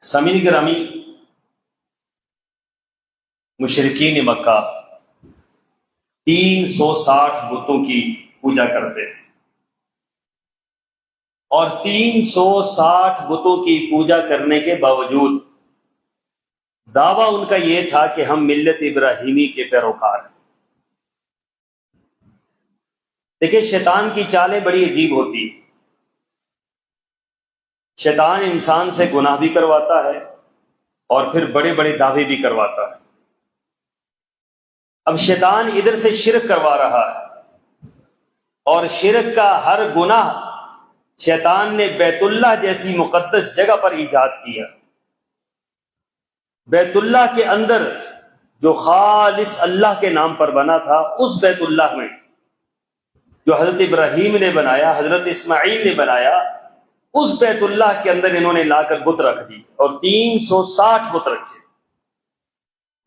سامعین گرامی، مشرکین مکہ 360 بتوں کی پوجا کرتے تھے، اور 360 بتوں کی پوجا کرنے کے باوجود دعویٰ ان کا یہ تھا کہ ہم ملت ابراہیمی کے پیروکار ہیں۔ دیکھیں، شیطان کی چالیں بڑی عجیب ہوتی ہیں۔ شیطان انسان سے گناہ بھی کرواتا ہے اور پھر بڑے بڑے دعوے بھی کرواتا ہے۔ اب شیطان ادھر سے شرک کروا رہا ہے، اور شرک کا ہر گناہ شیطان نے بیت اللہ جیسی مقدس جگہ پر ایجاد کیا۔ بیت اللہ کے اندر جو خالص اللہ کے نام پر بنا تھا، اس بیت اللہ میں جو حضرت ابراہیم نے بنایا، حضرت اسماعیل نے بنایا، اس بیت اللہ کے اندر انہوں نے لا کر بت رکھ دی، اور 360 بت رکھے،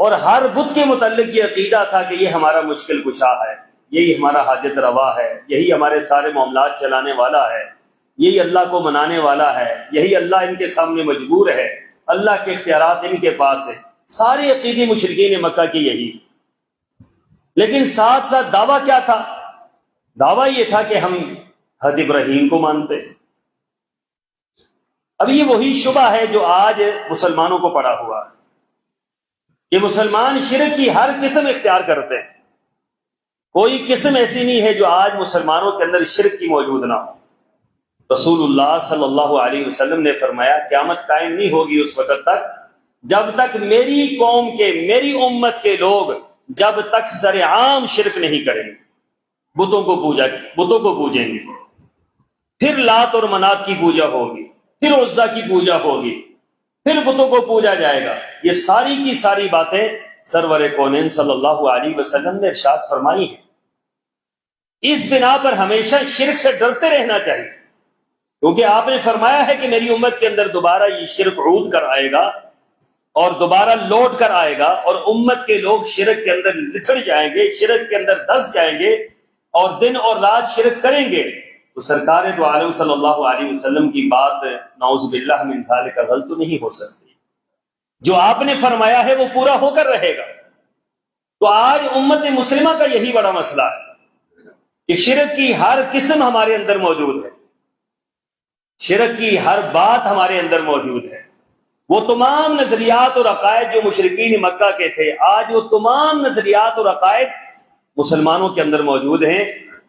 اور ہر بت کے متعلق یہ عقیدہ تھا کہ یہ ہمارا مشکل کشا ہے، یہی ہمارا حاجت روا ہے، یہی ہمارے سارے معاملات چلانے والا ہے، یہی اللہ کو منانے والا ہے، یہی اللہ ان کے سامنے مجبور ہے، اللہ کے اختیارات ان کے پاس ہے۔ سارے عقیدے مشرکین مکہ کی یہی، لیکن ساتھ ساتھ دعویٰ کیا تھا؟ دعویٰ یہ تھا کہ ہم حضرت ابراہیم کو مانتے ہیں۔ اب یہ وہی شبہ ہے جو آج مسلمانوں کو پڑا ہوا ہے کہ مسلمان شرک کی ہر قسم اختیار کرتے ہیں۔ کوئی قسم ایسی نہیں ہے جو آج مسلمانوں کے اندر شرک کی موجود نہ ہو۔ رسول اللہ صلی اللہ علیہ وسلم نے فرمایا، قیامت قائم نہیں ہوگی اس وقت تک جب تک میری قوم کے، میری امت کے لوگ جب تک سرعام شرک نہیں کریں گے، بتوں کو پوجیں گے، پھر لات اور منات کی پوجا ہوگی، پھر عزا کی پوجا ہوگی، پھر بتوں کو پوجا جائے گا۔ یہ ساری کی ساری باتیں سرور کونین صلی اللہ علیہ وسلم نے ارشاد فرمائی ہیں۔ اس بنا پر ہمیشہ شرک سے ڈرتے رہنا چاہیے، کیونکہ آپ نے فرمایا ہے کہ میری امت کے اندر دوبارہ یہ شرک عود کر آئے گا اور دوبارہ لوٹ کر آئے گا، اور امت کے لوگ شرک کے اندر لچڑ جائیں گے، شرک کے اندر دس جائیں گے اور دن اور رات شرک کریں گے۔ تو سرکار دو عالم صلی اللہ علیہ وسلم کی بات نعوذ باللہ من ذالک غلط نہیں ہو سکتی۔ جو آپ نے فرمایا ہے وہ پورا ہو کر رہے گا۔ تو آج امت مسلمہ کا یہی بڑا مسئلہ ہے کہ شرک کی ہر قسم ہمارے اندر موجود ہے، شرک کی ہر بات ہمارے اندر موجود ہے۔ وہ تمام نظریات اور عقائد جو مشرکین مکہ کے تھے، آج وہ تمام نظریات اور عقائد مسلمانوں کے اندر موجود ہیں،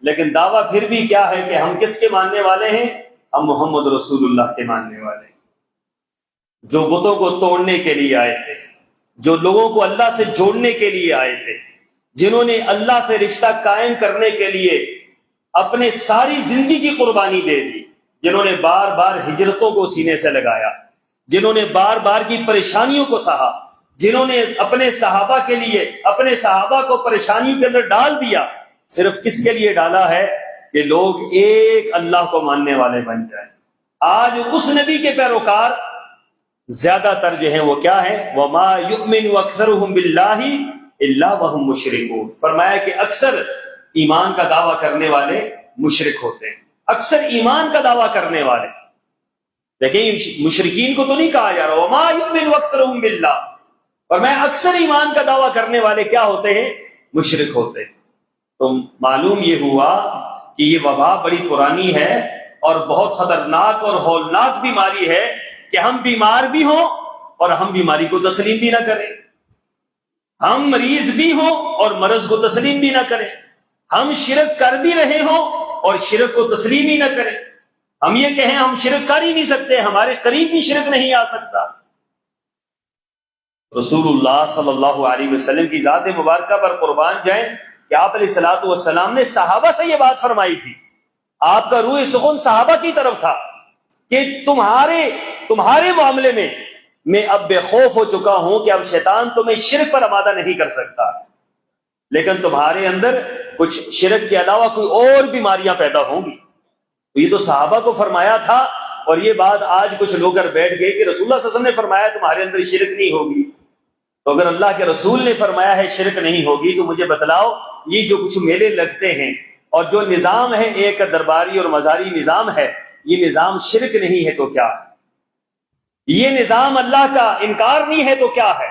لیکن دعویٰ پھر بھی کیا ہے کہ ہم کس کے ماننے والے ہیں؟ ہم محمد رسول اللہ کے ماننے والے ہیں، جو بتوں کو توڑنے کے لیے آئے تھے، جو لوگوں کو اللہ سے جوڑنے کے لیے آئے تھے، جنہوں نے اللہ سے رشتہ قائم کرنے کے لیے اپنے ساری زندگی کی قربانی دے دی، جنہوں نے بار بار ہجرتوں کو سینے سے لگایا، جنہوں نے بار بار کی پریشانیوں کو سہا، جنہوں نے اپنے صحابہ کے لیے، اپنے صحابہ کو پریشانیوں کے اندر ڈال دیا، صرف کس کے لیے ڈالا ہے؟ کہ لوگ ایک اللہ کو ماننے والے بن جائیں۔ آج اس نبی کے پیروکار زیادہ تر جو ہیں وہ کیا ہیں؟ وَمَا يُؤْمِنُ أَكْثَرُهُمْ بِاللَّهِ إِلَّا وَهُمْ مُشْرِكُونَ۔ فرمایا کہ اکثر ایمان کا دعویٰ کرنے والے مشرک ہوتے ہیں، اکثر ایمان کا دعویٰ کرنے والے۔ دیکھیں، مشرکین کو تو نہیں کہا جا رہا وَمَا يُؤْمِنُ أَكْثَرُهُمْ بِاللَّهِ، اور میں اکثر ایمان کا دعویٰ کرنے والے کیا ہوتے ہیں؟ مشرک ہوتے ہیں۔ تو معلوم یہ ہوا کہ یہ وبا بڑی پرانی ہے اور بہت خطرناک اور ہولناک بیماری ہے کہ ہم بیمار بھی ہوں اور ہم بیماری کو تسلیم بھی نہ کریں، ہم مریض بھی ہوں اور مرض کو تسلیم بھی نہ کریں، ہم شرک کر بھی رہے ہوں اور شرک کو تسلیم ہی نہ کریں، ہم یہ کہیں ہم شرک کر ہی نہیں سکتے، ہمارے قریب بھی شرک نہیں آ سکتا۔ رسول اللہ صلی اللہ علیہ وسلم کی ذات مبارکہ پر قربان جائیں کہ آپ علیہ الصلوۃ والسلام نے صحابہ سے یہ بات فرمائی تھی۔ آپ کا روح سخن صحابہ کی طرف تھا کہ تمہارے معاملے میں اب بے خوف ہو چکا ہوں کہ اب شیطان تمہیں شرک پر آمادہ نہیں کر سکتا، لیکن تمہارے اندر کچھ شرک کے علاوہ کوئی اور بیماریاں پیدا ہوں گی۔ تو یہ تو صحابہ کو فرمایا تھا، اور یہ بات آج کچھ لوگ کر بیٹھ گئے کہ رسول اللہ صلی اللہ علیہ وسلم نے فرمایا تمہارے اندر شرک نہیں ہوگی۔ تو اگر اللہ کے رسول نے فرمایا ہے شرک نہیں ہوگی، تو مجھے بتلاؤ یہ جو کچھ میلے لگتے ہیں اور جو نظام ہے، ایک درباری اور مزاری نظام ہے، یہ نظام شرک نہیں ہے تو کیا ہے؟ یہ نظام اللہ کا انکار نہیں ہے تو کیا ہے؟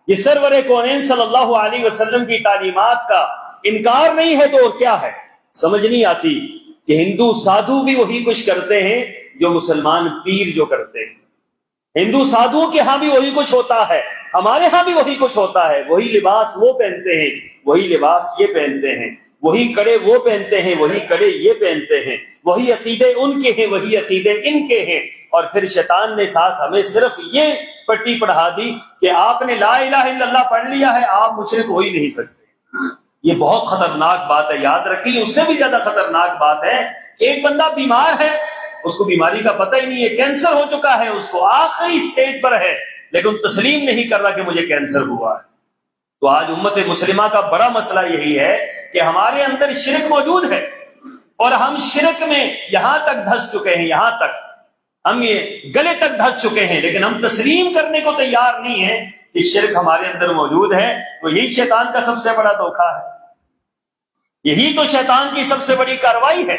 یہ سرور کونین صلی اللہ علیہ وسلم کی تعلیمات کا انکار نہیں ہے تو اور کیا ہے؟ سمجھ نہیں آتی کہ ہندو سادھو بھی وہی کچھ کرتے ہیں جو مسلمان پیر جو کرتے ہیں. ہندو سادھوؤں کے ہاں بھی وہی کچھ ہوتا ہے، ہمارے ہاں بھی وہی کچھ ہوتا ہے. وہی لباس وہ پہنتے ہیں، وہی لباس یہ پہنتے ہیں، وہی کڑے وہ پہنتے ہیں، وہی کڑے یہ پہنتے ہیں، وہی عقیدے ان کے ہیں، وہی عقیدے ان کے ہیں. اور پھر شیطان نے ساتھ ہمیں صرف یہ پٹی پڑھا دی کہ آپ نے لا الہ الا اللہ پڑھ لیا ہے، آپ مشرک ہو ہی نہیں سکتے. یہ بہت خطرناک بات ہے، یاد رکھیے. اس سے بھی زیادہ خطرناک بات ہے کہ ایک بندہ بیمار ہے، اس کو بیماری کا پتہ ہی نہیں ہے، کینسر ہو چکا ہے، اس کو آخری سٹیج پر ہے، لیکن تسلیم نہیں کر رہا کہ مجھے کینسر ہوا ہے. تو آج امت مسلمہ کا بڑا مسئلہ یہی ہے کہ ہمارے اندر شرک موجود ہے، اور ہم شرک میں یہاں تک دھس چکے ہیں، یہاں تک ہم یہ گلے تک دھس چکے ہیں، لیکن ہم تسلیم کرنے کو تیار نہیں ہیں کہ شرک ہمارے اندر موجود ہے. تو یہی شیطان کا سب سے بڑا دھوکہ ہے، یہی تو شیطان کی سب سے بڑی کاروائی ہے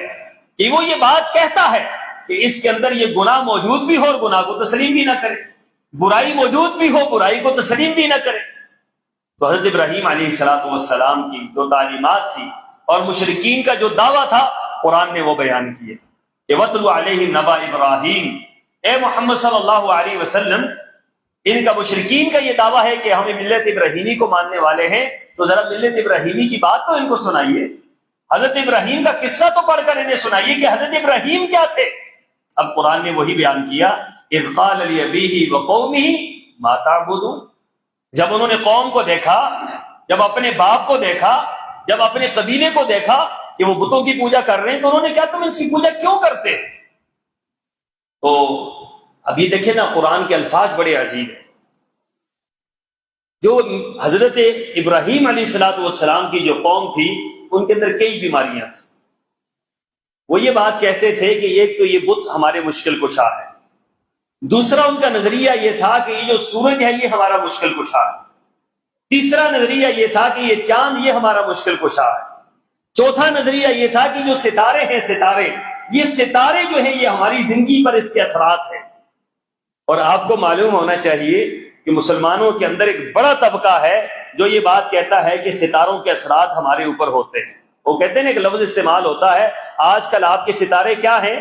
کہ وہ یہ بات کہتا ہے کہ اس کے اندر یہ گناہ موجود بھی ہو اور گناہ کو تسلیم بھی نہ کرے، برائی موجود بھی ہو، برائی کو تسلیم بھی نہ کرے. تو حضرت ابراہیم علیہ السلام کی جو تعلیمات تھی اور مشرکین کا جو دعویٰ تھا، قرآن نے وہ بیان کیے کہ وَاتْلُ عَلَيْهِمْ نَبَأَ ابراہیم. اے محمد صلی اللہ علیہ وسلم، ان کا مشرکین کا یہ دعویٰ ہے کہ ہم ملت ابراہیمی کو ماننے والے ہیں، تو ذرا ملت ابراہیمی کی بات تو ان کو سنائیے، حضرت ابراہیم کا قصہ تو پڑھ کر انہیں سنائیے کہ حضرت ابراہیم کیا تھے. اب قرآن نے وہی بیان کیا، اذ قال لأبیہ وقومہ ما تعبدون. جب انہوں نے قوم کو دیکھا، جب اپنے باپ کو دیکھا، جب اپنے قبیلے کو دیکھا کہ وہ بتوں کی پوجا کر رہے ہیں، تو انہوں نے کہا تم ان کی پوجا کیوں کرتے؟ تو اب یہ دیکھیں نا، قرآن کے الفاظ بڑے عجیب ہیں. جو حضرت ابراہیم علیہ السلام کی جو قوم تھی، ان کے اندر کئی بیماریاں تھیں. وہ یہ بات کہتے تھے کہ ایک تو یہ بت ہمارے مشکل کشا ہے، دوسرا ان کا نظریہ یہ تھا کہ یہ جو سورج ہے یہ ہمارا مشکل کشا ہے، تیسرا نظریہ یہ تھا کہ یہ چاند یہ ہمارا مشکل کشا ہے، چوتھا نظریہ یہ تھا کہ جو ستارے ہیں، یہ ستارے جو ہیں یہ ہماری زندگی پر اس کے اثرات ہیں. اور آپ کو معلوم ہونا چاہیے کہ مسلمانوں کے اندر ایک بڑا طبقہ ہے جو یہ بات کہتا ہے کہ ستاروں کے اثرات ہمارے اوپر ہوتے ہیں. وہ کہتے ہیں کہ لفظ استعمال ہوتا ہے، آج کل آپ کے ستارے کیا ہیں،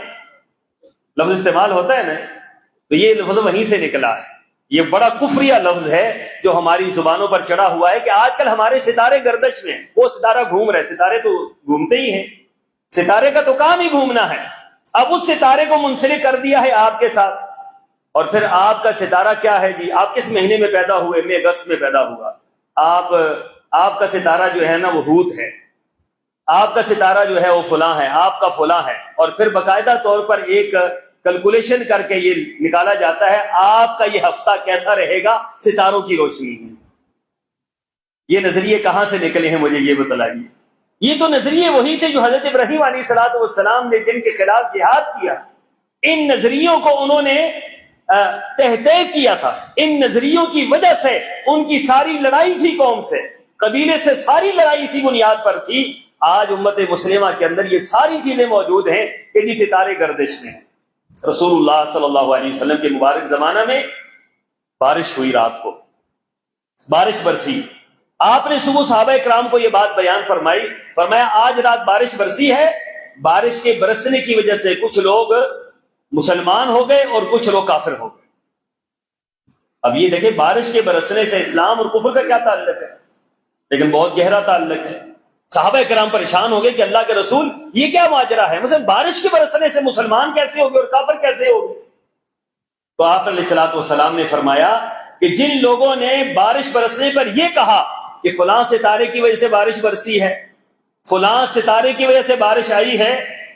لفظ استعمال ہوتا ہے نا، تو یہ لفظ وہیں سے نکلا ہے. یہ بڑا کفریہ لفظ ہے جو ہماری زبانوں پر چڑھا ہوا ہے کہ آج کل ہمارے ستارے گردش میں، وہ ستارہ گھوم رہے. ستارے تو گھومتے ہی ہیں، ستارے کا تو کام ہی گھومنا ہے. اب اس ستارے کو منسلک کر دیا ہے آپ کے ساتھ. اور پھر آپ کا ستارہ کیا ہے جی؟ آپ کس مہینے میں پیدا ہوئے؟ میں اگست میں پیدا ہوا. آپ کا ستارہ جو ہے نا وہ ہوت ہے، آپ کا ستارہ جو ہے وہ فلاں ہے، آپ کا فلاں ہے. اور پھر باقاعدہ طور پر ایک کیلکولیشن کر کے یہ نکالا جاتا ہے آپ کا یہ ہفتہ کیسا رہے گا ستاروں کی روشنی میں. یہ نظریے کہاں سے نکلے ہیں مجھے یہ بتلائیے. یہ تو نظریے وہی تھے جو حضرت ابراہیم علیہ السلام نے جن کے خلاف جہاد کیا. ان نظریوں کو انہوں نے تہتے کیا تھا، ان نظریوں کی وجہ سے ان کی ساری لڑائی تھی قوم سے، قبیلے سے ساری لڑائی اسی بنیاد پر تھی. آج امت مسلمہ کے اندر یہ ساری چیزیں موجود ہیں کہ جی ستارے گردش میں ہیں. رسول اللہ صلی اللہ علیہ وسلم کے مبارک زمانہ میں بارش ہوئی، رات کو بارش برسی. آپ نے صبح صحابہ کرام کو یہ بات بیان فرمائی، فرمایا آج رات بارش برسی ہے. بارش کے برسنے کی وجہ سے کچھ لوگ مسلمان ہو گئے اور کچھ لوگ کافر ہو گئے. اب یہ دیکھیں بارش کے برسنے سے اسلام اور کفر کا کیا تعلق ہے، لیکن بہت گہرا تعلق ہے. صحابہ کرام پریشان ہو گئے کہ اللہ کے رسول یہ کیا ماجرا ہے، مثلا بارش کے برسنے سے مسلمان کیسے ہو گئے اور کافر کیسے ہو گئے؟ تو آپ علیہ الصلوۃ والسلام نے فرمایا کہ جن لوگوں نے بارش برسنے پر یہ کہا کہ فلاں ستارے کی وجہ سے بارش برسی ہے، فلاں ستارے کی وجہ سے بارش آئی ہے،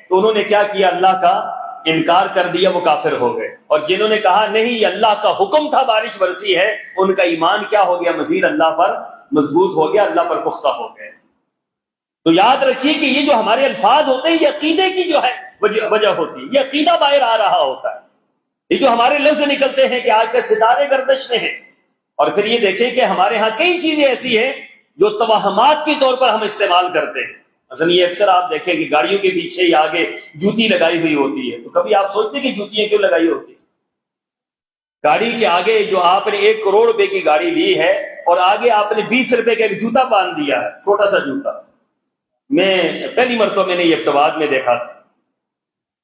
تو انہوں نے کیا کیا، اللہ کا انکار کر دیا، وہ کافر ہو گئے. اور جنہوں نے کہا نہیں یہ اللہ کا حکم تھا بارش برسی ہے، ان کا ایمان کیا ہو گیا، مزید اللہ پر مضبوط ہو گیا، اللہ پر پختہ ہو گئے. تو یاد رکھیے کہ یہ جو ہمارے الفاظ ہوتے ہیں یہ عقیدے کی جو ہے وجہ ہوتی ہے، یہ عقیدہ باہر آ رہا ہوتا ہے. یہ جو ہمارے لفظ نکلتے ہیں کہ آج کل ستارے گردش میں ہیں، اور پھر یہ دیکھیں کہ ہمارے ہاں کئی چیزیں ایسی ہیں جو توہمات کے طور پر ہم استعمال کرتے ہیں. مثلا یہ اکثر آپ دیکھیں کہ گاڑیوں کے پیچھے یا آگے جوتی لگائی ہوئی ہوتی ہے، تو کبھی آپ سوچتے ہیں کہ جوتیاں کیوں لگائی ہوتی ہیں؟ گاڑی کے آگے جو آپ نے 1 کروڑ روپے کی گاڑی لی ہے اور آگے آپ نے 20 روپے کا ایک جوتا باندھ دیا ہے، چھوٹا سا جوتا. میں پہلی مرتبہ میں نے یہ ابتواد میں دیکھا تھا،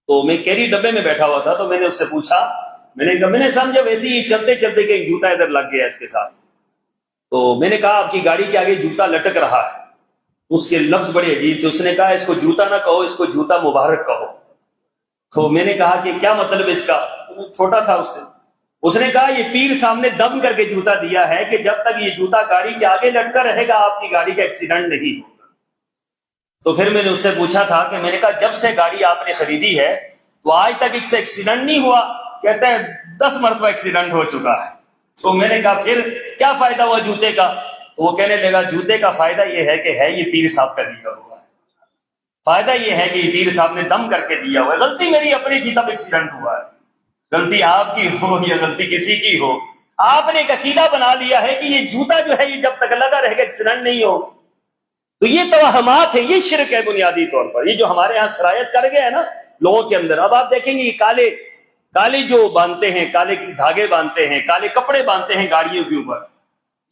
تو میں کیری ڈبے میں بیٹھا ہوا تھا، تو میں نے اس سے پوچھا، میں نے سمجھا ویسے ہی چلتے چلتے کہ ایک جوتا ادھر لگ گیا اس کے ساتھ. تو میں نے کہا آپ کی گاڑی کے آگے جوتا لٹک رہا ہے. اس کے لفظ بڑے عجیب تھے. اس نے کہا اس کو جوتا نہ کہو، اس کو جوتا مبارک کہو. تو میں نے کہا کہ کیا مطلب اس کا؟ چھوٹا تھا اس نے کہا یہ پیر صاحب نے دم کر کے جوتا دیا ہے کہ جب تک یہ جوتا گاڑی کے آگے لٹکا رہے گا آپ کی گاڑی کا ایکسیڈنٹ نہیں ہوگا. تو پھر میں نے اس سے پوچھا تھا کہ میں نے کہا جب سے گاڑی آپ نے خریدی ہے تو آج تک ایک سے ایکسیڈنٹ نہیں ہوا؟ کہتے ہیں 10 مرتبہ ایکسیڈنٹ ہو چکا ہے. تو میں نے کہا پھر کیا فائدہ ہوا جوتے کا؟ تو وہ کہنے لگا جوتے کا فائدہ یہ ہے کہ ہے یہ پیر صاحب کا دیا ہوا ہے. فائدہ یہ ہے کہ یہ پیر صاحب نے دم کر کے دیا ہوا ہے. غلطی میری اپنی تھی تب ایکسیڈنٹ ہوا ہے. غلطی آپ کی ہو یا غلطی کسی کی ہو، آپ نے ایک عقیدہ بنا لیا ہے کہ یہ جوتا جو ہے یہ جب تک لگا رہے گا ایکسیڈنٹ نہیں ہوگا. تو یہ توہمات ہیں، یہ شرک ہے بنیادی طور پر. یہ جو ہمارے ہاں سرایت کر گیا ہے نا لوگوں کے اندر. اب آپ دیکھیں گے یہ کالے جو باندھتے ہیں، کالے دھاگے باندھتے ہیں، کالے کپڑے باندھتے ہیں گاڑیوں کے اوپر.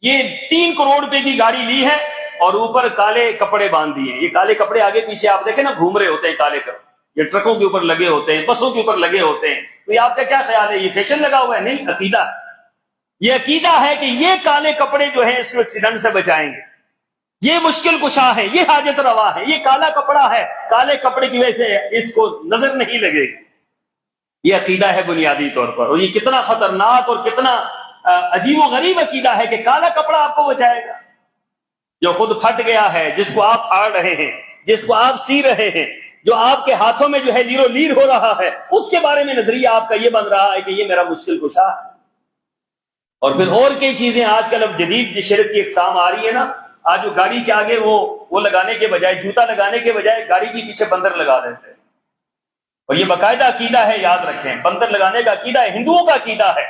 یہ 3 کروڑ روپے کی گاڑی لی ہے اور اوپر کالے کپڑے باندھ دیے. یہ کالے کپڑے آگے پیچھے آپ دیکھیں نا گھوم رہے ہوتے ہیں کالے کپڑے، یہ ٹرکوں کے اوپر لگے ہوتے ہیں، بسوں کے اوپر لگے ہوتے ہیں. تو یہ آپ کا کیا خیال ہے یہ فیشن لگا ہوا ہے؟ نہیں، عقیدہ ہے. یہ عقیدہ ہے کہ یہ کالے کپڑے جو ہیں اس کو ایکسیڈنٹ سے بچائیں گے، یہ مشکل کشا ہے، یہ حاجت روا ہے، یہ کالا کپڑا ہے، کالے کپڑے کی وجہ سے اس کو نظر نہیں لگے گی. یہ عقیدہ ہے بنیادی طور پر. اور یہ کتنا خطرناک اور کتنا عجیب و غریب عقیدہ ہے کہ کالا کپڑا آپ کو بچائے گا. جو خود پھٹ گیا ہے، جس کو آپ پھاڑ رہے ہیں، جس کو آپ سی رہے ہیں، جو آپ کے ہاتھوں میں جو ہے لیر و لیر ہو رہا ہے، اس کے بارے میں نظریہ آپ کا یہ بن رہا ہے کہ یہ میرا مشکل کشا ہے. اور پھر اور کئی چیزیں آج کل اب جدید شرک کی اقسام آ رہی ہے نا. آج جو گاڑی کے آگے وہ لگانے کے بجائے، جوتا لگانے کے بجائے گاڑی کے پیچھے بندر لگا دیتے ہیں. اور یہ باقاعدہ عقیدہ ہے، یاد رکھیں. بندر لگانے کا عقیدہ ہے، ہندوؤں کا عقیدہ ہے.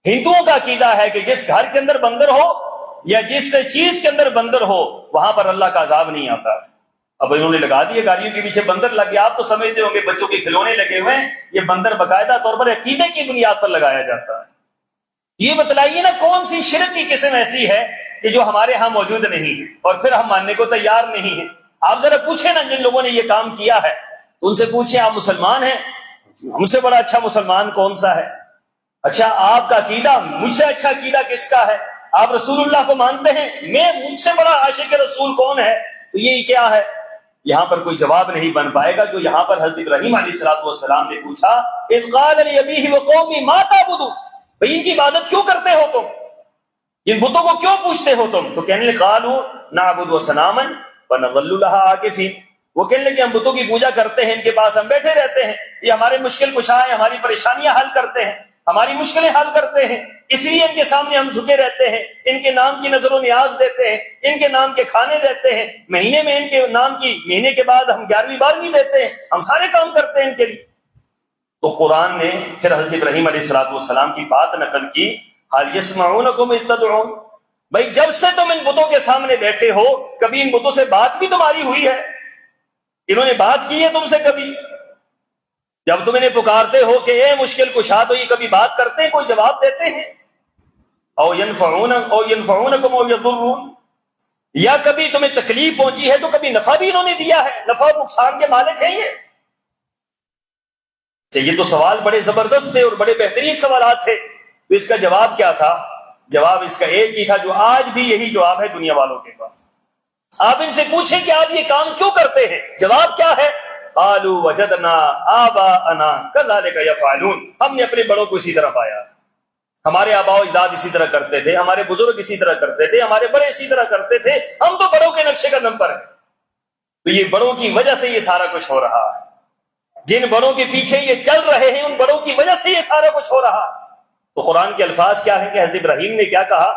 ہندوؤں کا عقیدہ ہے کہ جس گھر کے اندر بندر ہو یا جس چیز کے اندر بندر ہو وہاں پر اللہ کا عذاب نہیں آتا. اب انہوں نے لگا دیے گاڑیوں کے پیچھے بندر لگ گیا. آپ تو سمجھتے ہوں گے بچوں کے کھلونے لگے ہوئے ہیں، یہ بندر باقاعدہ طور پر عقیدے کی بنیاد پر لگایا جاتا ہے. یہ بتلائیے نا کون سی شرک کی قسم ایسی ہے کہ جو ہمارے ہاں موجود نہیں ہے اور پھر ہم ماننے کو تیار نہیں ہیں. آپ ذرا پوچھیں نا جن لوگوں نے یہ کام کیا ہے ان سے پوچھیں آپ مسلمان ہیں؟ ہم سے بڑا اچھا مسلمان کون سا ہے؟ اچھا آپ کا عقیدہ مجھ سے اچھا عقیدہ کس کا ہے؟ آپ رسول اللہ کو مانتے ہیں؟ مجھ سے بڑا عاشق رسول کون ہے؟ تو یہ کیا ہے؟ یہاں پر کوئی جواب نہیں بن پائے گا. جو یہاں پر حضرت ابراہیم علیہ الصلوۃ والسلام نے پوچھا اذ قال لأبیہ وقومہ ما تعبدون، بھئی ان کی عبادت کیوں کرتے ہو تم، ان بتوں کو کیوں پوچھتے ہو تم؟ تو کہنے لگے قالوا نعبد اصناما فنظل لها عاکفین. وہ کہنے لگے ہم بتوں کی پوجا کرتے ہیں، ان کے پاس ہم بیٹھے رہتے ہیں، یہ ہمارے مشکل کشا ہیں، ہماری پریشانیاں حل کرتے ہیں، ہماری مشکلیں حل کرتے ہیں، اس لیے ان کے سامنے ہم جھکے رہتے ہیں، ان کے نام کی نظر و نیاز دیتے ہیں، ان کے نام کے کھانے دیتے ہیں، مہینے میں ان کے نام کی، مہینے کے بعد ہم 11ویں 12ویں دیتے ہیں، ہم سارے کام کرتے ہیں ان کے لیے. تو قرآن نے پھر حضرت ابراہیم علیہ الصلوۃ والسلام کی بات نقل کی حال یسمعونکم اذ تدعون. بھائی جب سے تم ان بتوں کے سامنے بیٹھے ہو کبھی ان بتوں سے بات بھی تمہاری ہوئی ہے؟ انہوں نے بات کی ہے تم سے کبھی؟ جب تم انہیں پکارتے ہو کہ اے مشکل کشا تو یہ کبھی بات کرتے ہیں، کوئی جواب دیتے ہیں؟ او ینفعونکم او یضرون، یا کبھی تمہیں تکلیف پہنچی ہے تو کبھی نفع بھی انہوں نے دیا ہے؟ نفع و نقصان کے مالک ہیں یہ؟ یہ تو سوال بڑے زبردست تھے اور بڑے بہترین سوالات تھے. تو اس کا جواب کیا تھا؟ جواب اس کا ایک ہی تھا جو آج بھی یہی جواب ہے دنیا والوں کے پاس. آپ ان سے پوچھیں کہ آپ یہ کام کیوں کرتے ہیں، جواب کیا ہے؟ قالوا وجدنا آباءنا كذلك يفعلون. ہم نے اپنے بڑوں کو اسی طرح پایا، ہمارے آباء و اجداد اسی طرح کرتے تھے، ہمارے بزرگ اسی طرح کرتے تھے، ہمارے بڑے اسی طرح کرتے تھے، ہم تو بڑوں کے نقشے قدم پر ہیں. تو یہ بڑوں کی وجہ سے یہ سارا کچھ ہو رہا ہے، جن بڑوں کے پیچھے یہ چل رہے ہیں ان بڑوں کی وجہ سے یہ سارا کچھ ہو رہا. تو قرآن کے الفاظ کیا ہیں کہ حضرت ابراہیم نے کیا کہا؟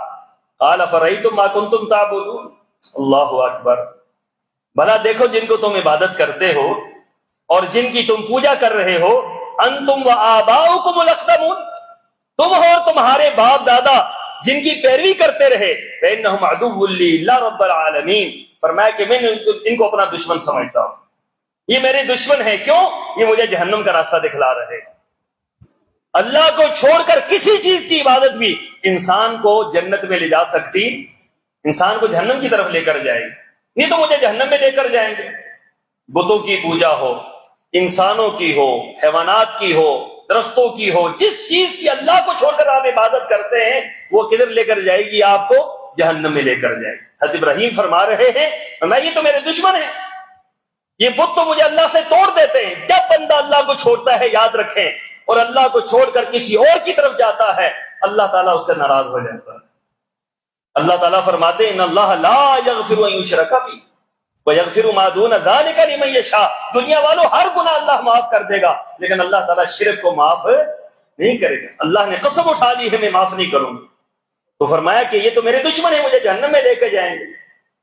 قال افرأیتم ما کنتم تعبدون. اللہ اکبر. بھلا دیکھو جن کو تم عبادت کرتے ہو اور جن کی تم پوجا کر رہے ہو، انتم وآباؤکم الاقدمون، تم ہو اور تمہارے باپ دادا جن کی پیروی کرتے رہے، فإنہم عدو لی لا رب العالمین. فرمایا کہ میں ان کو اپنا دشمن سمجھتا ہوں، یہ میرے دشمن ہیں. کیوں؟ یہ مجھے جہنم کا راستہ دکھلا رہے ہیں. اللہ کو چھوڑ کر کسی چیز کی عبادت بھی انسان کو جنت میں لے جا سکتی، انسان کو جہنم کی طرف لے کر جائے گی، نہیں تو مجھے جہنم میں لے کر جائیں گے۔ بتوں کی پوجا ہو، انسانوں کی ہو، حیوانات کی ہو، درختوں کی ہو، جس چیز کی اللہ کو چھوڑ کر آپ عبادت کرتے ہیں وہ کدھر لے کر جائے گی؟ آپ کو جہنم میں لے کر جائے گی۔ حضرت ابراہیم فرما رہے ہیں یہ تو میرے دشمن ہیں، یہ بت تو مجھے اللہ سے توڑ دیتے ہیں۔ جب بندہ اللہ کو چھوڑتا ہے، یاد رکھیں، اور اللہ کو چھوڑ کر کسی اور کی طرف جاتا ہے، اللہ تعالیٰ اس سے ناراض ہو جاتا ہے۔ اللہ تعالیٰ فرماتے ہیں ان اللہ لا یغفر ان یشرک بہ ویغفر ما دون ذلک لمن یشاء۔ دنیا والوں ہر گناہ اللہ معاف کر دے گا، لیکن اللہ تعالیٰ شرک کو معاف نہیں کرے گا۔ اللہ نے قسم اٹھا لی ہے میں معاف نہیں کروں گا۔ تو فرمایا کہ یہ تو میرے دشمن ہیں، مجھے جہنم میں لے کے جائیں گے۔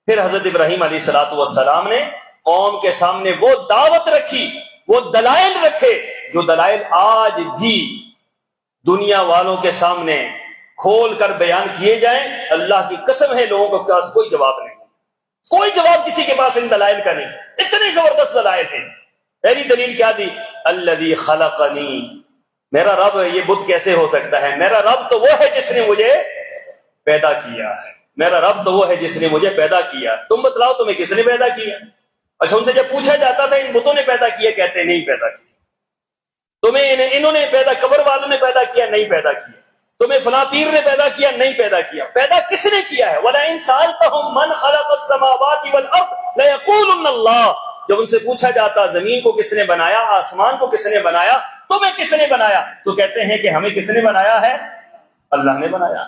پھر حضرت ابراہیم علیہ السلام نے قوم کے سامنے وہ دعوت رکھی، وہ دلائل رکھے جو دلائل آج بھی دنیا والوں کے سامنے کھول کر بیان کیے جائیں۔ اللہ کی قسم ہے لوگوں کے پاس کوئی جواب نہیں، کوئی جواب کسی کے پاس ان دلائل کا نہیں۔ اتنے زبردست دلائل ہیں۔ پہلی دلیل کیا دی؟ الذی خلقنی، میرا رب، یہ بت کیسے ہو سکتا ہے؟ میرا رب تو وہ ہے جس نے مجھے پیدا کیا ہے، میرا رب تو وہ ہے جس نے مجھے پیدا کیا ہے۔ تم بتلاؤ تمہیں کس نے پیدا کیا؟ اچھا، ان سے جب پوچھا جاتا تھا ان بتوں نے پیدا کیا، کہتے نہیں پیدا کیا۔ تمہیں انہوں نے پیدا، قبر والوں نے پیدا کیا، نہیں پیدا کیا۔ تمہیں فلاں پیر نے پیدا کیا، نہیں پیدا کیا۔ پیدا کس نے کیا ہے؟ وَلَئِن سَأَلْتَهُم مَّنْ خَلَقَ السَّمَاوَاتِ وَالْأَرْضَ لَيَقُولُنَّ اللَّهُ۔ جب ان سے پوچھا جاتا زمین کو کس نے بنایا، آسمان کو کس نے بنایا، تمہیں کس نے بنایا، تو کہتے ہیں کہ ہمیں کس نے بنایا ہے؟ اللہ نے بنایا۔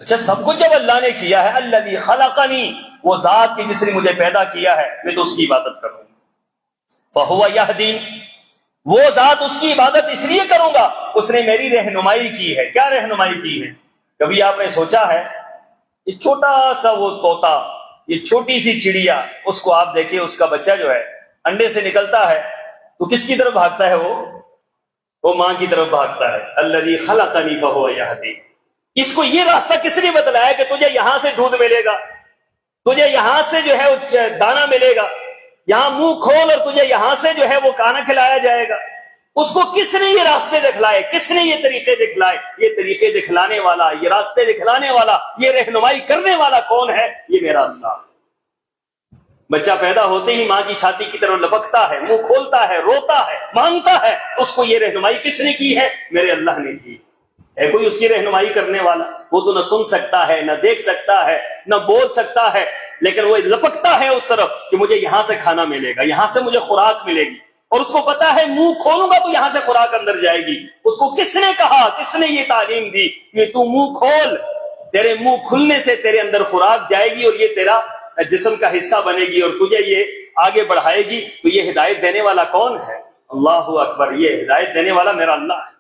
اچھا، سب کچھ جب اللہ نے کیا ہے، الذی خلقنی، وہ ذات کی جس نے مجھے پیدا کیا ہے، میں تو اس کی عبادت کروں گا۔ فہو یہدین، وہ ذات، اس کی عبادت اس لیے کروں گا، اس نے میری رہنمائی کی ہے۔ کیا رہنمائی کی ہے؟ کبھی آپ نے سوچا ہے یہ چھوٹا سا وہ طوطا، یہ چھوٹی سی چڑیا، اس کو آپ دیکھیں، اس کا بچہ جو ہے انڈے سے نکلتا ہے تو کس کی طرف بھاگتا ہے؟ وہ ماں کی طرف بھاگتا ہے۔ الذی خلقنی فہو یہدین، اس کو یہ راستہ کس نے بتلایا کہ تجھے یہاں سے دودھ ملے گا، تجھے یہاں سے جو ہے دانا ملے گا، یہاں منہ کھول اور تجھے یہاں سے جو ہے وہ کھانا کھلایا جائے گا؟ اس کو کس نے یہ راستے دکھلائے؟ کس نے یہ طریقے دکھلائے؟ یہ طریقے دکھلانے والا، یہ راستے دکھلانے والا، یہ رہنمائی کرنے والا کون ہے؟ یہ میرا اللہ ہے۔ بچہ پیدا ہوتے ہی ماں کی چھاتی کی طرف لپکتا ہے، منہ کھولتا ہے، روتا ہے، مانگتا ہے، اس کو یہ رہنمائی کس نے کی ہے؟ میرے اللہ نے کی ہے۔ کوئی اس کی رہنمائی کرنے والا؟ وہ تو نہ سن سکتا ہے، نہ دیکھ سکتا ہے، نہ بول سکتا ہے، لیکن وہ لپکتا ہے اس طرف کہ مجھے یہاں سے کھانا ملے گا، یہاں سے مجھے خوراک ملے گی، اور اس کو پتا ہے منہ کھولوں گا تو یہاں سے خوراک اندر جائے گی۔ اس کو کس نے کہا، کس نے یہ تعلیم دی کہ تو منہ کھول، تیرے منہ کھلنے سے تیرے اندر خوراک جائے گی اور یہ تیرا جسم کا حصہ بنے گی اور تجھے یہ آگے بڑھائے گی؟ تو یہ ہدایت دینے والا کون ہے؟ اللہ اکبر، یہ ہدایت دینے والا میرا اللہ ہے،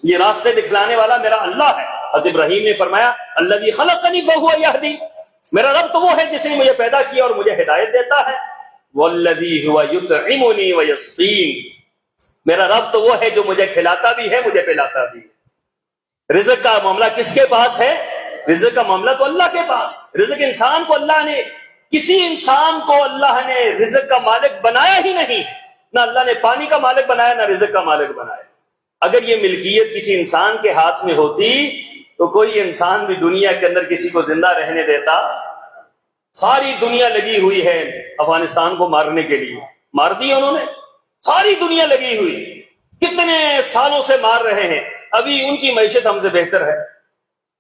یہ راستے دکھلانے والا میرا اللہ ہے۔ حضرت ابراہیم نے فرمایا الذی خلقنی فہو یہدین، میرا رب تو وہ ہے جس نے مجھے پیدا کیا اور مجھے ہدایت دیتا ہے۔ والذی هو یطعمنی ویسقین، میرا رب تو وہ ہے جو مجھے کھلاتا بھی ہے، مجھے پلاتا بھی ہے۔ رزق کا معاملہ کس کے پاس ہے؟ رزق کا معاملہ تو اللہ کے پاس۔ رزق انسان کو اللہ نے، کسی انسان کو اللہ نے رزق کا مالک بنایا ہی نہیں، نہ اللہ نے پانی کا مالک بنایا، نہ رزق کا مالک بنایا۔ اگر یہ ملکیت کسی انسان کے ہاتھ میں ہوتی تو کوئی انسان بھی دنیا کے اندر کسی کو زندہ رہنے دیتا؟ ساری دنیا لگی ہوئی ہے افغانستان کو مارنے کے لیے، مار دی انہوں نے، ساری دنیا لگی ہوئی، کتنے سالوں سے مار رہے ہیں، ابھی ان کی معیشت ہم سے بہتر ہے۔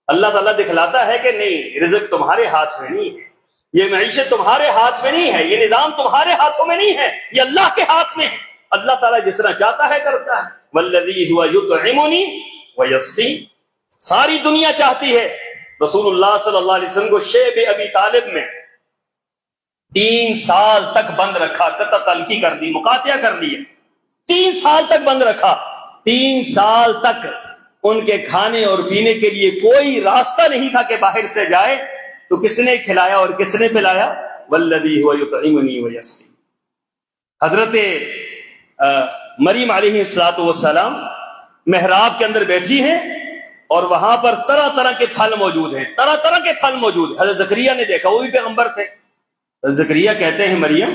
اللہ تعالیٰ دکھلاتا ہے کہ نہیں، رزق تمہارے ہاتھ میں نہیں ہے، یہ معیشت تمہارے ہاتھ میں نہیں ہے، یہ نظام تمہارے ہاتھوں میں نہیں ہے، یہ اللہ کے ہاتھ میں ہے۔ اللہ تعالیٰ جس طرح چاہتا ہے کرتا ہے۔ والذی هو یطعمنی ویسقین، ساری دنیا چاہتی ہے۔ رسول اللہ صلی اللہ علیہ وسلم کو شیب ابی طالب میں 3 سال تک بند رکھا، قطع تلقی کر دی، مقاطعہ کر لیا، 3 سال تک بند رکھا۔ 3 سال تک ان کے کھانے اور پینے کے لیے کوئی راستہ نہیں تھا کہ باہر سے جائے، تو کس نے کھلایا اور کس نے پلایا؟ والذی هو یطعمنی ویسقین۔ حضرت مریم علیہ السلام محراب کے اندر بیٹھی ہیں اور وہاں پر طرح طرح کے پھل موجود ہیں، طرح طرح کے پھل موجود ہیں۔ حضرت زکریا نے دیکھا، وہ بھی پیغمبر تھے۔ حضرت زکریا کہتے ہیں مریم،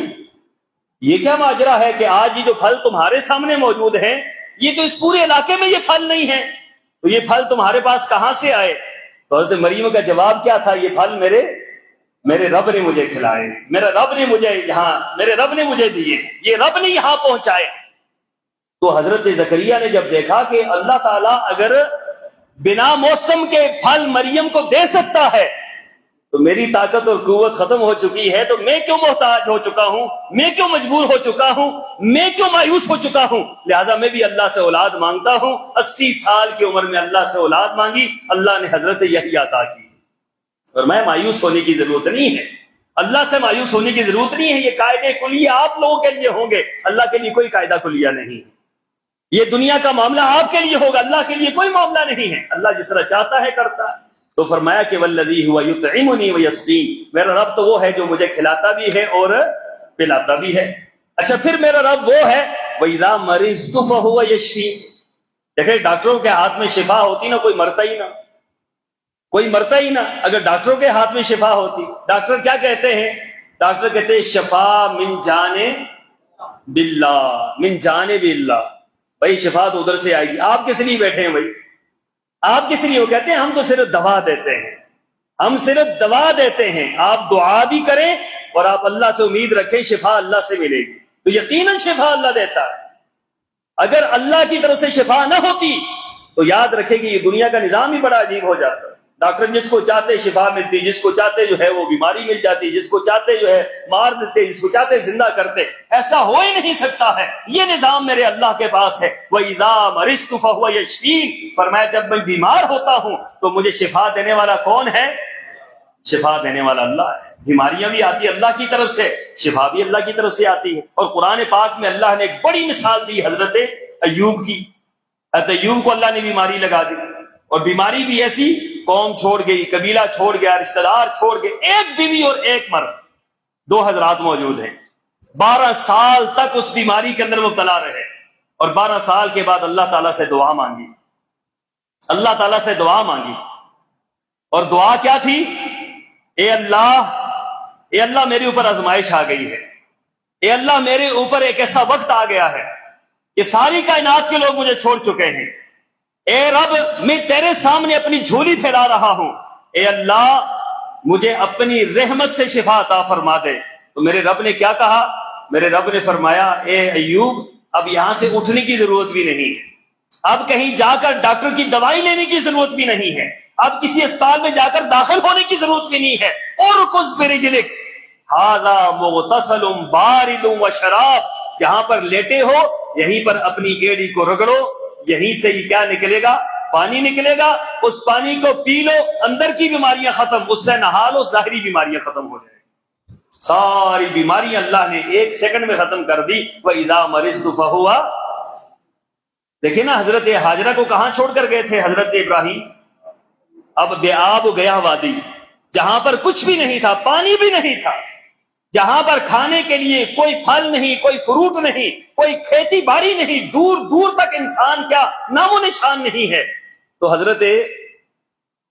یہ کیا ماجرا ہے کہ آج یہ جو پھل تمہارے سامنے موجود ہیں یہ تو اس پورے علاقے میں یہ پھل نہیں ہے، تو یہ پھل تمہارے پاس کہاں سے آئے؟ تو حضرت مریم کا جواب کیا تھا؟ یہ پھل میرے رب نے مجھے کھلائے، میرے رب نے مجھے دیے، یہ رب نے یہاں پہنچائے۔ تو حضرت زکریا نے جب دیکھا کہ اللہ تعالیٰ اگر بنا موسم کے پھل مریم کو دے سکتا ہے تو میری طاقت اور قوت ختم ہو چکی ہے، تو میں کیوں محتاج ہو چکا ہوں، میں کیوں مجبور ہو چکا ہوں، میں کیوں مایوس ہو چکا ہوں؟ لہٰذا میں بھی اللہ سے اولاد مانگتا ہوں۔ 80 سال کی عمر میں اللہ سے اولاد مانگی، اللہ نے حضرت یحییٰ عطا کی۔ اور میں مایوس ہونے کی ضرورت نہیں ہے، اللہ سے مایوس ہونے کی ضرورت نہیں ہے۔ یہ قاعدے کلیہ آپ لوگوں کے لیے ہوں گے، اللہ کے لیے کوئی قاعدہ کلیہ نہیں ہے۔ یہ دنیا کا معاملہ آپ کے لیے ہوگا، اللہ کے لیے کوئی معاملہ نہیں ہے۔ اللہ جس طرح چاہتا ہے کرتا ہے۔ تو فرمایا کہ والذی هو یطعمنی ویسقین، میرا رب تو وہ ہے جو مجھے کھلاتا بھی ہے اور پلاتا بھی ہے۔ اچھا، پھر میرا رب وہ ہے وَإِذَا مَرِضْتُ فَهُوَ يَشْفِينِ۔ دیکھیں ڈاکٹروں کے ہاتھ میں شفا ہوتی نا، کوئی مرتا ہی نہ۔ اگر ڈاکٹروں کے ہاتھ میں شفا ہوتی، ڈاکٹر کیا کہتے ہیں؟ ڈاکٹر کہتے ہیں شفا من جانب اللہ، بھائی شفا تو ادھر سے آئے گی، آپ کس لیے بیٹھے ہیں بھائی؟ آپ کس لیے؟ وہ کہتے ہیں ہم تو صرف دوا دیتے ہیں، آپ دعا بھی کریں اور آپ اللہ سے امید رکھیں شفا اللہ سے ملے گی، تو یقیناً شفا اللہ دیتا ہے۔ اگر اللہ کی طرف سے شفا نہ ہوتی تو یاد رکھے کہ یہ دنیا کا نظام ہی بڑا عجیب ہو جاتا۔ ڈاکٹر جس کو چاہتے شفا ملتی، جس کو چاہتے جو ہے وہ بیماری مل جاتی، جس کو چاہتے جو ہے مار دیتے، جس کو چاہتے زندہ کرتے۔ ایسا ہو ہی نہیں سکتا ہے، یہ نظام میرے اللہ کے پاس ہے۔ وَإِذَا مَرِضْتُ فَهُوَ يَشْفِينِ، فرمایا جب میں بیمار ہوتا ہوں تو مجھے شفا دینے والا کون ہے؟ شفا دینے والا اللہ ہے۔ بیماریاں بھی آتی ہے اللہ کی طرف سے، شفا بھی اللہ کی طرف سے آتی ہے۔ اور قرآن پاک میں اللہ نے ایک بڑی مثال دی حضرت ایوب کی۔ حضرت ایوب کو اللہ نے بیماری لگا دی، اور بیماری بھی ایسی، قوم چھوڑ گئی، قبیلہ چھوڑ گیا، رشتہ دار چھوڑ گئے، ایک بیوی اور ایک مرد، 2 حضرات موجود ہیں۔ 12 سال تک اس بیماری کے اندر مبتلا رہے، اور 12 سال کے بعد اللہ تعالیٰ سے دعا مانگی، اور دعا کیا تھی؟ اے اللہ میرے اوپر آزمائش آ گئی ہے، اے اللہ میرے اوپر ایک ایسا وقت آ گیا ہے کہ ساری کائنات کے لوگ مجھے چھوڑ چکے ہیں، اے رب میں تیرے سامنے اپنی جھولی پھیلا رہا ہوں، اے اللہ مجھے اپنی رحمت سے شفا عطا فرما دے۔ تو میرے رب نے کیا کہا؟ میرے رب نے فرمایا اے ایوب اب یہاں سے اٹھنے کی ضرورت بھی نہیں ہے، اب کہیں جا کر ڈاکٹر کی دوائی لینے کی ضرورت بھی نہیں ہے، اب کسی اسپتال میں جا کر داخل ہونے کی ضرورت بھی نہیں ہے۔ ارکض برجلک ھذا مغتسل بارد وشراب، جہاں پر لیٹے ہو یہیں پر اپنی ایڑی کو رگڑو، یہیں سے ہی کیا نکلے گا؟ پانی نکلے گا، اس پانی کو پی لو، اندر کی بیماریاں ختم، اس سے نہا لو، ظاہری بیماریاں ختم ہو جائیں۔ ساری بیماریاں اللہ نے 1 سیکنڈ میں ختم کر دی۔ وَإِذَا مَرِضْتُ فَهُوَ، دیکھیں نا حضرت ہاجرہ کو کہاں چھوڑ کر گئے تھے حضرت ابراہیم؟ اب بے آب گیا وادی، جہاں پر کچھ بھی نہیں تھا، پانی بھی نہیں تھا، جہاں پر کھانے کے لیے کوئی پھل نہیں، کوئی فروٹ نہیں، کوئی کھیتی باڑی نہیں، دور دور تک انسان کیا نام و نشان نہیں ہے۔ تو حضرت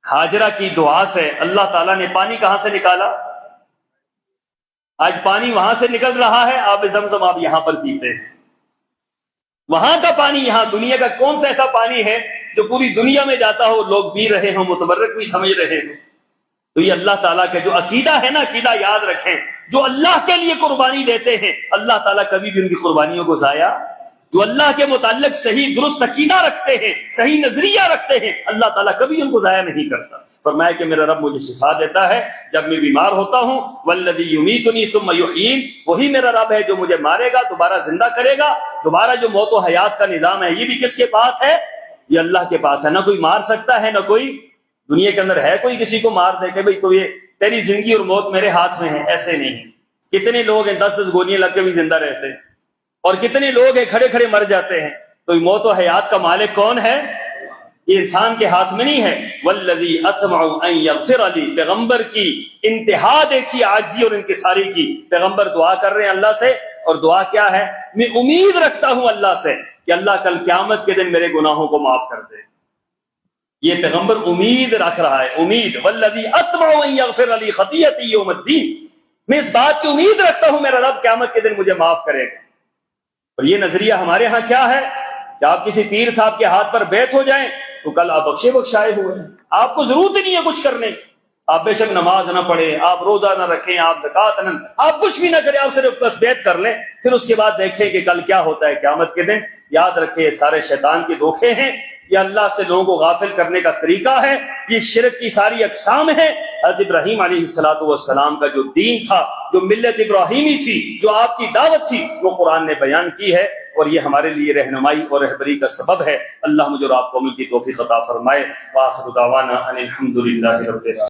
ہاجرہ کی دعا سے اللہ تعالیٰ نے پانی کہاں سے نکالا؟ آج پانی وہاں سے نکل رہا ہے، آب زمزم آپ یہاں پر پیتے ہیں، وہاں کا پانی یہاں۔ دنیا کا کون سا ایسا پانی ہے جو پوری دنیا میں جاتا ہو، لوگ پی رہے ہوں، متبرک بھی سمجھ رہے ہوں؟ تو یہ اللہ تعالیٰ کا جو عقیدہ ہے نا، عقیدہ یاد رکھیں، جو اللہ کے لیے قربانی دیتے ہیں اللہ تعالیٰ کبھی بھی ان کی قربانیوں کو ضائع، جو اللہ کے متعلق صحیح درست عقیدہ رکھتے ہیں، صحیح نظریہ رکھتے ہیں، اللہ تعالیٰ کبھی ان کو ضائع نہیں کرتا۔ فرمایا کہ میرا رب مجھے شفا دیتا ہے جب میں بیمار ہوتا ہوں، والذی یمیتنی ثم یحیین، وہی میرا رب ہے جو مجھے مارے گا دوبارہ زندہ کرے گا۔ دوبارہ جو موت و حیات کا نظام ہے یہ بھی کس کے پاس ہے؟ یہ اللہ کے پاس ہے۔ نہ کوئی مار سکتا ہے، نہ کوئی دنیا کے اندر ہے کوئی کسی کو مار دے کہ بھئی تو یہ تیری زندگی اور موت میرے ہاتھ میں ہے، ایسے نہیں۔ کتنے لوگ ہیں 10 گولیاں لگ کے بھی زندہ رہتے ہیں، اور کتنے لوگ ہیں کھڑے کھڑے مر جاتے ہیں۔ تو موت و حیات کا مالک کون ہے؟ یہ انسان کے ہاتھ میں نہیں ہے۔ والذی اطمع ان یغفر لی، پیغمبر کی انتہا دیکھی عاجزی اور انکساری کی۔ پیغمبر دعا کر رہے ہیں اللہ سے، اور دعا کیا ہے؟ میں امید رکھتا ہوں اللہ سے کہ اللہ کل قیامت کے دن میرے گناہوں کو معاف کر دے۔ یہ پیغمبر امید رکھ رہا ہے، امید۔ والذی اطمع ان یغفر لی خطیئتی یوم الدین، میں اس بات کی امید رکھتا ہوں میرا رب قیامت کے دن مجھے معاف کرے گا۔ اور یہ نظریہ ہمارے ہاں کیا ہے؟ کہ آپ کسی پیر صاحب کے ہاتھ پر بیعت ہو جائیں تو کل آپ بخشے بخشائے ہوئے ہیں، آپ کو ضرورت ہی نہیں ہے کچھ کرنے کی، آپ بے شک نماز نہ پڑھیں، آپ روزہ نہ رکھیں، آپ زکوٰۃ نہ، آپ کچھ بھی نہ کریں، آپ صرف بس بیعت کر لیں، پھر اس کے بعد دیکھیں کہ کل کیا ہوتا ہے قیامت کے دن۔ یاد رکھیں یہ سارے شیطان کے دھوکے ہیں، یہ اللہ سے لوگوں کو غافل کرنے کا طریقہ ہے، یہ شرک کی ساری اقسام ہے۔ حضرت ابراہیم علیہ السلام کا جو دین تھا، جو ملت ابراہیمی تھی، جو آپ کی دعوت تھی، وہ قرآن نے بیان کی ہے، اور یہ ہمارے لیے رہنمائی اور رہبری کا سبب ہے۔ اللہ مجھے اور آپ کو عمل کی توفیق عطا فرمائے۔ وآخر دعوانا ان الحمد للہ رب العالمین۔